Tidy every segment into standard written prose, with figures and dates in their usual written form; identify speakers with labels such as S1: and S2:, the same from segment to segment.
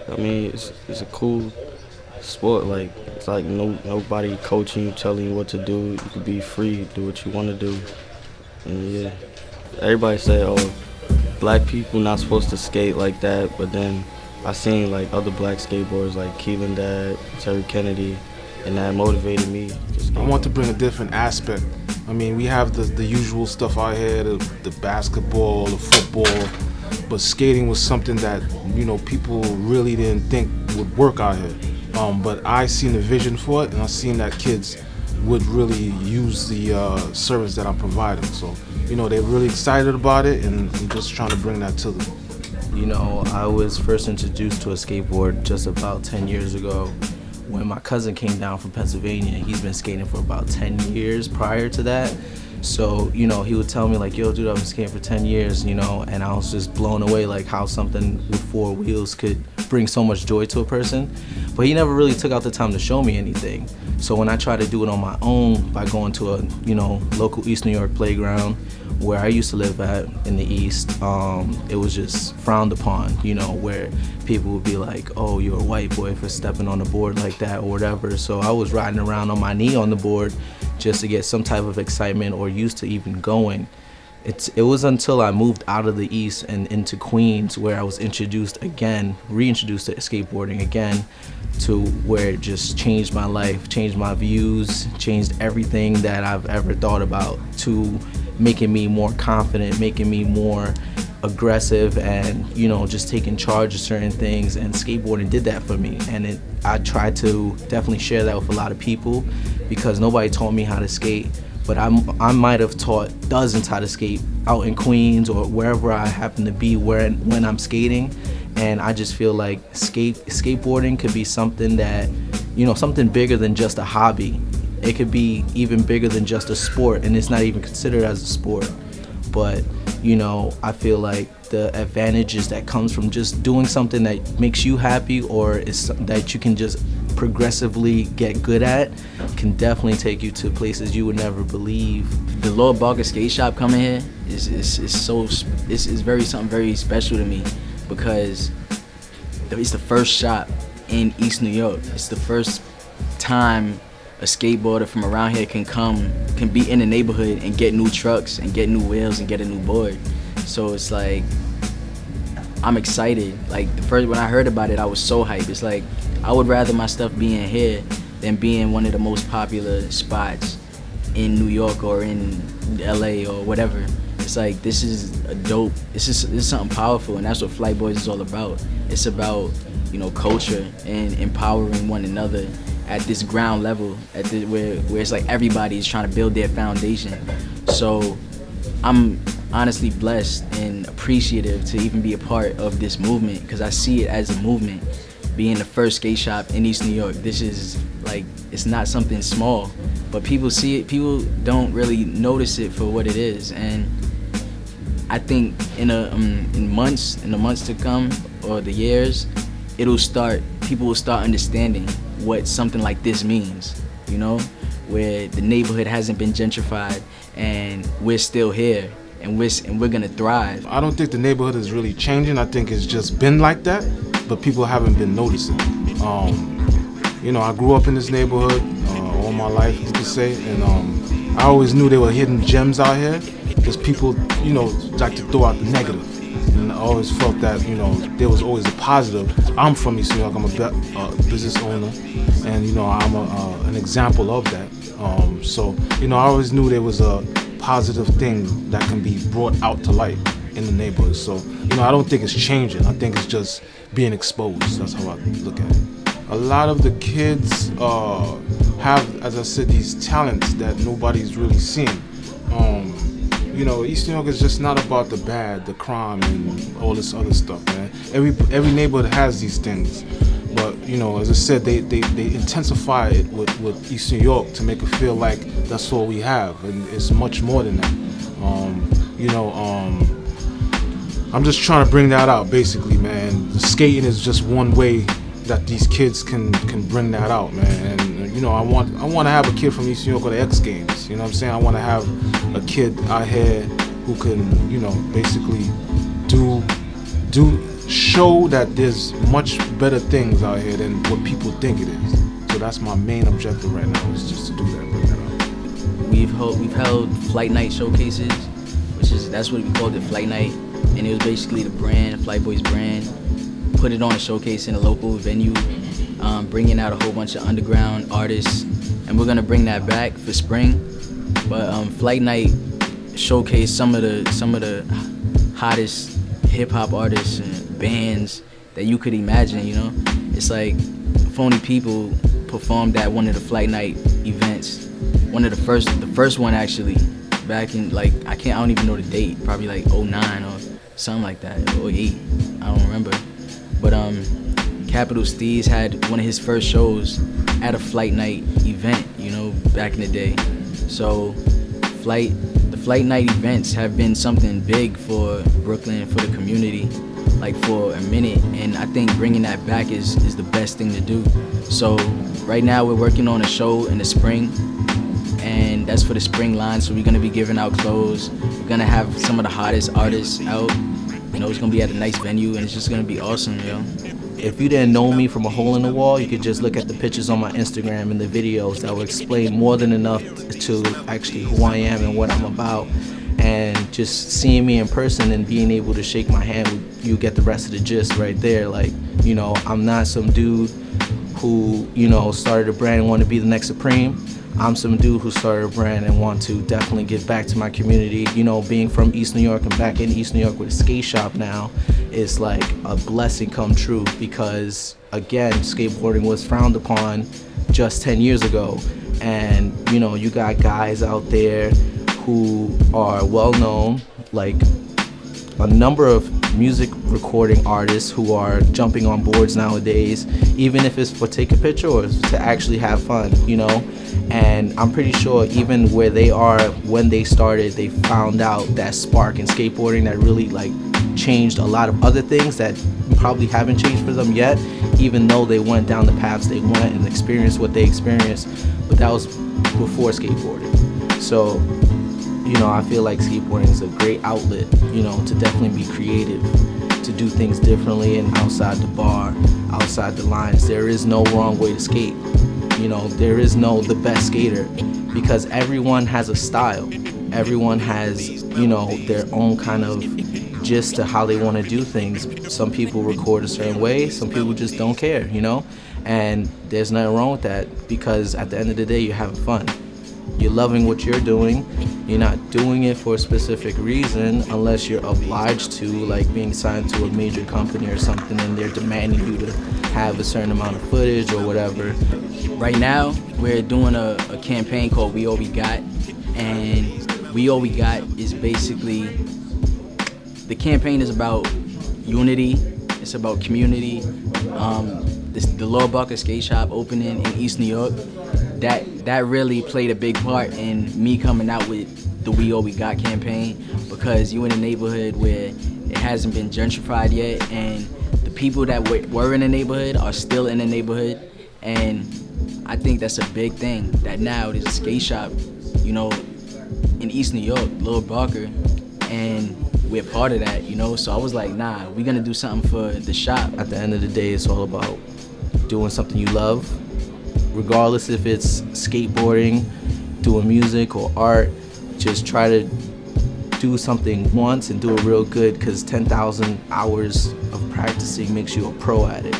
S1: I mean, it's a cool sport. Like it's like nobody coaching you, telling you what to do. You can be free, do what you want to do. And yeah, everybody say, oh, black people not supposed to skate like that. But then I seen like other black skateboarders like Keelan Dad, Terry Kennedy, and that motivated me to skate.
S2: I want to bring a different aspect. I mean, we have the usual stuff out here, the basketball, the football, but skating was something that, people really didn't think would work out here. But I seen the vision for it, and I seen that kids would really use the service that I'm providing. So, they're really excited about it, and I'm just trying to bring that to them.
S3: I was first introduced to a skateboard just about 10 years ago when my cousin came down from Pennsylvania. He's been skating for about 10 years prior to that. So, he would tell me like, yo, dude, I've been skating for 10 years, and I was just blown away like how something with four wheels could bring so much joy to a person. But he never really took out the time to show me anything. So when I tried to do it on my own by going to a, local East New York playground where I used to live at in the East, it was just frowned upon, where people would be like, oh, you're a white boy for stepping on the board like that or whatever. So I was riding around on my knee on the board just to get some type of excitement or used to even going. It was until I moved out of the East and into Queens where I was reintroduced to skateboarding again, to where it just changed my life, changed my views, changed everything that I've ever thought about, to making me more confident, making me more aggressive, and just taking charge of certain things. And skateboarding did that for me, and I tried to definitely share that with a lot of people because nobody taught me how to skate. But I might have taught dozens how to skate out in Queens or wherever I happen to be when I'm skating. And I just feel like skateboarding could be something that, something bigger than just a hobby. It could be even bigger than just a sport, and it's not even considered as a sport. But, I feel like the advantages that comes from just doing something that makes you happy or is that you can just progressively get good at can definitely take you to places you would never believe.
S4: The Lord Barker Skate Shop coming here is something very special to me because it's the first shop in East New York. It's the first time a skateboarder from around here can be in the neighborhood and get new trucks and get new wheels and get a new board. So it's like, I'm excited. Like when I heard about it, I was so hyped. It's like, I would rather my stuff be in here than be in one of the most popular spots in New York or in LA or whatever. It's like, this is this is something powerful, and that's what Flight Boys is all about. It's about, culture and empowering one another at this ground level, where it's like everybody is trying to build their foundation. So I'm honestly blessed and appreciative to even be a part of this movement because I see it as a movement. Being the first skate shop in East New York, this is like, it's not something small, but people see it, people don't really notice it for what it is. And I think in the months to come, or the years, people will start understanding what something like this means, where the neighborhood hasn't been gentrified and we're still here and we're gonna thrive.
S2: I don't think the neighborhood is really changing. I think it's just been like that, but people haven't been noticing. I grew up in this neighborhood all my life, you could say, and I always knew there were hidden gems out here because people, like to throw out the negative. And I always felt that, there was always a positive. I'm from East New York. I'm a business owner, and I'm an example of that. So I always knew there was a positive thing that can be brought out to light in the neighborhood. So I don't think it's changing. I think it's just being exposed. That's how I look at it. A lot of the kids have, as I said, these talents that nobody's really seeing. East New York is just not about the bad, the crime, and all this other stuff, man. Every neighborhood has these things, but as I said, they intensify it with East New York to make it feel like that's all we have, and it's much more than that. I'm just trying to bring that out, basically, man. The skating is just one way that these kids can bring that out, man. And I want to have a kid from East New York or the X Games. You know what I'm saying? I want to have a kid out here who can, basically do show that there's much better things out here than what people think it is. So that's my main objective right now, is just to do that, bring that out.
S4: We've held flight night showcases, that's what we called it, flight night, and it was basically the brand, Flight Boys brand, put it on a showcase in a local venue, bringing out a whole bunch of underground artists, and we're gonna bring that back for spring. But flight night showcase some of the hottest hip hop artists and bands that you could imagine. You know, it's like Phony People performed at one of the flight night events, one of the first one actually, back in like I don't even know the date, probably like 09 or something like that, or 08, I don't remember. But Capital Steez had one of his first shows at a flight night event, you know, back in the day. So the flight night events have been something big for Brooklyn, for the community, like for a minute, and I think bringing that back is the best thing to do. So right now we're working on a show in the spring, and that's for the spring line, so we're gonna be giving out clothes. We're gonna have some of the hottest artists out. You know, it's gonna be at a nice venue, and it's just gonna be awesome, yo.
S3: If you didn't know me from a hole in the wall, you could just look at the pictures on my Instagram and the videos that will explain more than enough to actually who I am and what I'm about. And just seeing me in person and being able to shake my hand, you get the rest of the gist right there. Like, you know, I'm not some dude who, you know, started a brand and wanted to be the next Supreme. I'm some dude who started a brand and want to definitely give back to my community. You know, being from East New York and back in East New York with a skate shop now is like a blessing come true, because again, skateboarding was frowned upon just 10 years ago. And you know, you got guys out there who are well known, like a number of music recording artists who are jumping on boards nowadays, even if it's for take a picture or to actually have fun, you know. And I'm pretty sure even where they are when they started, they found out that spark in skateboarding that really like changed a lot of other things that probably haven't changed for them yet, even though they went down the paths they went and experienced what they experienced. But that was before skateboarding. So, you know, I feel like skateboarding is a great outlet, you know, to definitely be creative, to do things differently and outside the bar, outside the lines. There is no wrong way to skate. You know, there is no the best skater, because everyone has a style. Everyone has, you know, their own kind of gist to how they want to do things. Some people record a certain way, some people just don't care, you know? And there's nothing wrong with that, because at the end of the day, you're having fun. You're loving what you're doing. You're not doing it for a specific reason unless you're obliged to, like being signed to a major company or something and they're demanding you to have a certain amount of footage or whatever.
S4: Right now, we're doing a campaign called We All We Got, and We All We Got is basically, the campaign is about unity, it's about community. The Lord Barker skate shop opening in East New York, that really played a big part in me coming out with the We All We Got campaign, because you in a neighborhood where it hasn't been gentrified yet, and the people that were in the neighborhood are still in the neighborhood. And I think that's a big thing, that now there's a skate shop, you know, in East New York, Lord Barker, and we're part of that, you know. So I was like, nah, we're gonna do something for the shop.
S3: At the end of the day, it's all about doing something you love, regardless if it's skateboarding, doing music or art. Just try to do something once and do it real good, because 10,000 hours of practicing makes you a pro at it.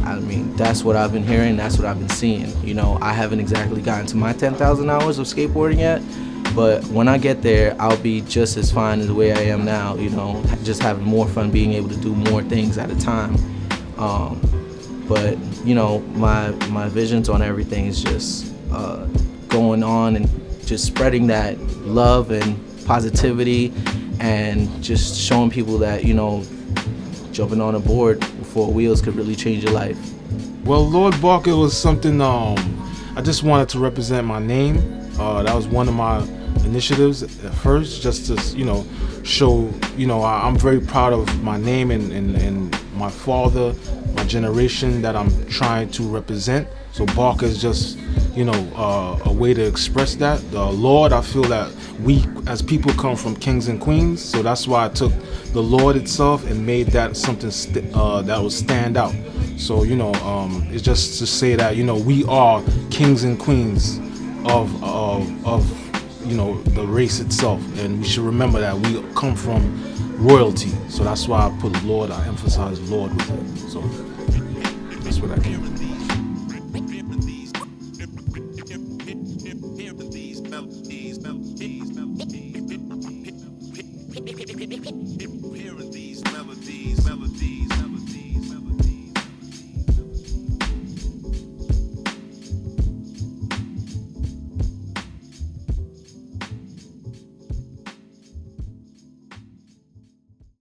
S3: I mean, that's what I've been hearing, that's what I've been seeing. You know, I haven't exactly gotten to my 10,000 hours of skateboarding yet, but when I get there, I'll be just as fine as the way I am now, you know, just having more fun, being able to do more things at a time. But, you know, my visions on everything is just going on and just spreading that love and positivity, and just showing people that, you know, jumping on a board with four wheels could really change your life.
S2: Well, Lord Barker was something, I just wanted to represent my name. That was one of my initiatives at first, just to, you know, show, you know, I'm very proud of my name and my father, my generation that I'm trying to represent. So Barker is just, you know, a way to express that. The Lord, I feel that we as people come from kings and queens, so that's why I took the Lord itself and made that something that would stand out. So it's just to say that we are kings and queens of the race itself, and we should remember that we come from royalty. So that's why I put Lord. I emphasize Lord with it. So that's what I came from.